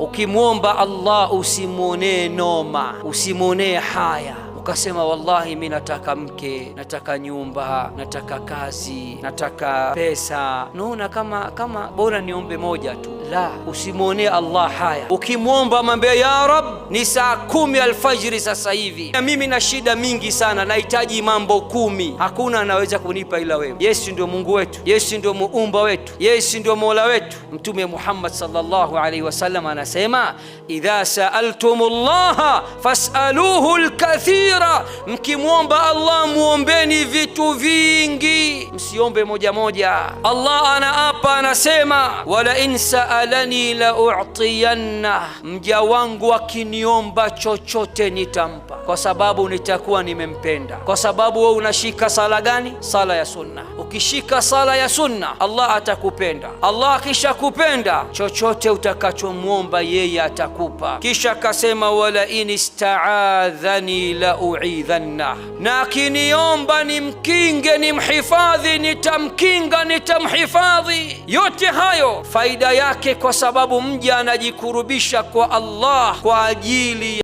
Ukimwomba Allah usimwonee noma, usimwonee haya, ukasema wallahi mimi nataka mke, nataka nyumba, nataka kazi, nataka pesa, naona kama bora niombe moja tu. La, usimwonee Allah haya. Ukimwomba mwambie ya Rab, ni saa 10 alfajiri sasa hivi na mimi na shida mingi sana, nahitaji mambo 10, hakuna anaweza kunipa ila wewe. Yesu ndio Mungu wetu, Yesu ndio muumba wetu, Yesu ndio Mola wetu. Mtume Muhammad sallallahu alaihi wasallam anasema, idha saaltumullaha fasaluhu alkathira, mkimwomba Allah muombeni vitu vingi, msiombe moja moja. Allah anaapa, anasema wala in saalani la u'tiyanna, mja wangu akiniomba chochote nitampa, kwa sababu nitakuwa nimempenda. Kwa sababu wewe unashika sala gani? Sala ya sunna. Ukishika sala ya sunna, Allah atakupenda. Allah akishakupenda, chochote utakachomwomba yeye atakupa. Kisha kasema wala in ista'adhani la u'idhanna, na akiniomba nimkinge, nimhifadhi, nitamkinga, nitamhifadhi. Yote hayo faida yake, kwa sababu mja anajikurubisha kwa Allah kwa ajili